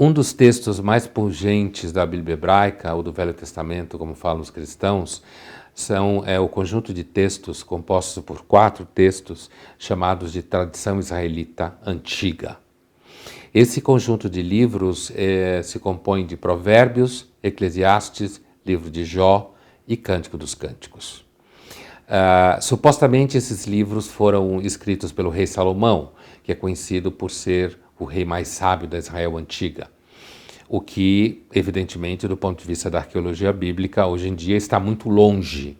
Um dos textos mais pungentes da Bíblia hebraica, ou do Velho Testamento, como falam os cristãos, é o conjunto de textos compostos por 4 textos chamados de tradição israelita antiga. Esse conjunto de livros se compõe de Provérbios, Eclesiastes, Livro de Jó e Cântico dos Cânticos. Supostamente esses livros foram escritos pelo rei Salomão, que é conhecido por ser o rei mais sábio da Israel antiga. O que, evidentemente, do ponto de vista da arqueologia bíblica, hoje em dia está muito longe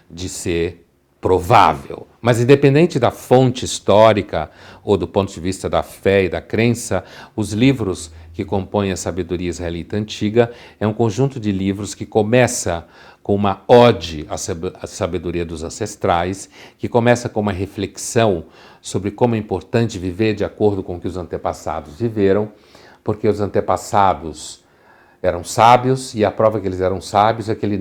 de ser provável. Mas independente da fonte histórica ou do ponto de vista da fé e da crença, os livros que compõem a sabedoria israelita antiga é um conjunto de livros que começa com uma ode à sabedoria dos ancestrais, que começa com uma reflexão sobre como é importante viver de acordo com o que os antepassados viveram, porque os antepassados eram sábios, e a prova que eles eram sábios é que eles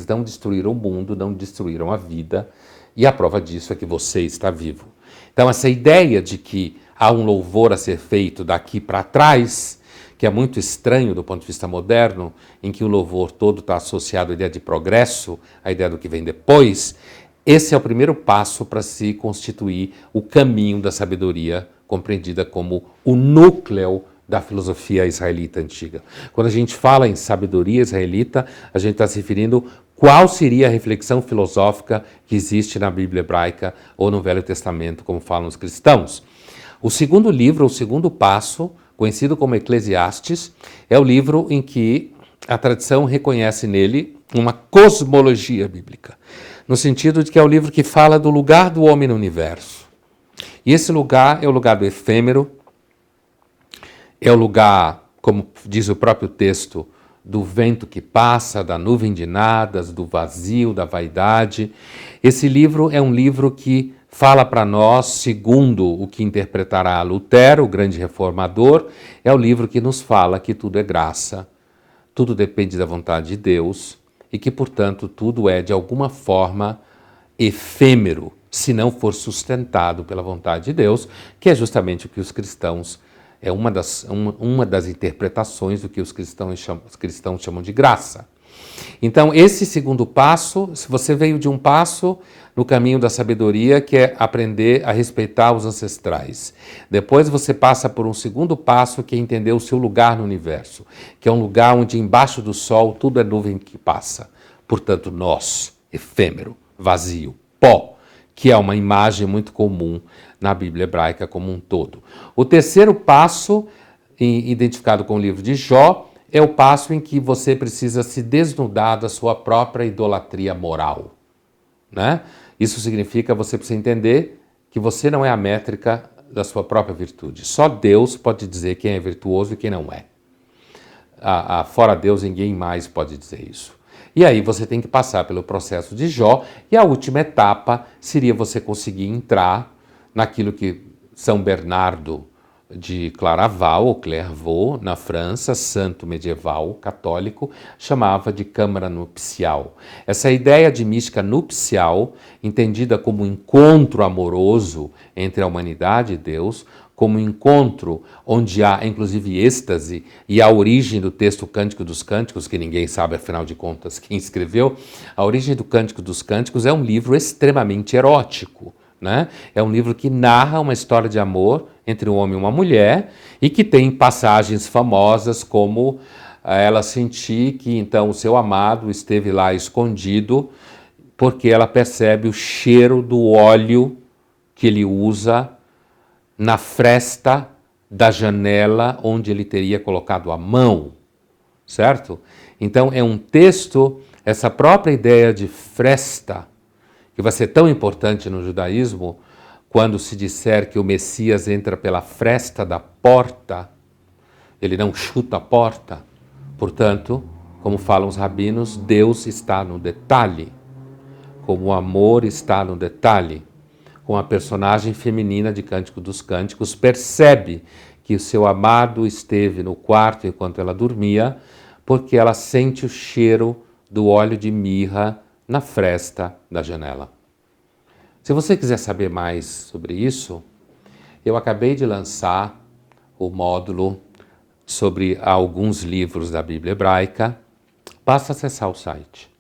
não destruíram o mundo, não destruíram a vida, e a prova disso é que você está vivo. Então essa ideia de que há um louvor a ser feito daqui para trás, que é muito estranho do ponto de vista moderno, em que o louvor todo está associado à ideia de progresso, à ideia do que vem depois, esse é o primeiro passo para se constituir o caminho da sabedoria, compreendida como o núcleo da filosofia israelita antiga. Quando a gente fala em sabedoria israelita, a gente está se referindo qual seria a reflexão filosófica que existe na Bíblia hebraica ou no Velho Testamento, como falam os cristãos. O segundo livro, o segundo passo, conhecido como Eclesiastes, é o livro em que a tradição reconhece nele uma cosmologia bíblica, no sentido de que é o livro que fala do lugar do homem no universo. E esse lugar é o lugar do efêmero, é o lugar, como diz o próprio texto, do vento que passa, da nuvem de nadas, do vazio, da vaidade. Esse livro é um livro que fala para nós, segundo o que interpretará Lutero, o grande reformador, é o livro que nos fala que tudo é graça, tudo depende da vontade de Deus e que, portanto, tudo é, de alguma forma, efêmero, se não for sustentado pela vontade de Deus, que é justamente o que os cristãos, é uma das interpretações do que os cristãos chamam de graça. Então, esse segundo passo, se você veio de um passo no caminho da sabedoria, que é aprender a respeitar os ancestrais. Depois você passa por um segundo passo, que é entender o seu lugar no universo, que é um lugar onde embaixo do sol tudo é nuvem que passa. Portanto, nós, efêmero, vazio, pó, que é uma imagem muito comum na Bíblia hebraica como um todo. O terceiro passo, identificado com o livro de Jó, é o passo em que você precisa se desnudar da sua própria idolatria moral, né? Isso significa você precisa entender que você não é a métrica da sua própria virtude. Só Deus pode dizer quem é virtuoso e quem não é. Fora Deus, ninguém mais pode dizer isso. E aí você tem que passar pelo processo de Jó, e a última etapa seria você conseguir entrar naquilo que São Bernardo de Claraval, ou Clairvaux, na França, santo medieval católico, chamava de câmara nupcial. Essa ideia de mística nupcial, entendida como encontro amoroso entre a humanidade e Deus, como encontro onde há, inclusive, êxtase, e a origem do texto Cântico dos Cânticos, que ninguém sabe, afinal de contas, quem escreveu, a origem do Cântico dos Cânticos é um livro extremamente erótico, né? É um livro que narra uma história de amor entre um homem e uma mulher e que tem passagens famosas como ela sentir que então o seu amado esteve lá escondido porque ela percebe o cheiro do óleo que ele usa na fresta da janela onde ele teria colocado a mão, certo? Então é um texto, essa própria ideia de fresta, que vai ser tão importante no judaísmo, quando se disser que o Messias entra pela fresta da porta, ele não chuta a porta. Portanto, como falam os rabinos, Deus está no detalhe, como o amor está no detalhe. Com a personagem feminina de Cântico dos Cânticos, percebe que o seu amado esteve no quarto enquanto ela dormia, porque ela sente o cheiro do óleo de mirra na fresta da janela. Se você quiser saber mais sobre isso, eu acabei de lançar o módulo sobre alguns livros da Bíblia hebraica, basta acessar o site.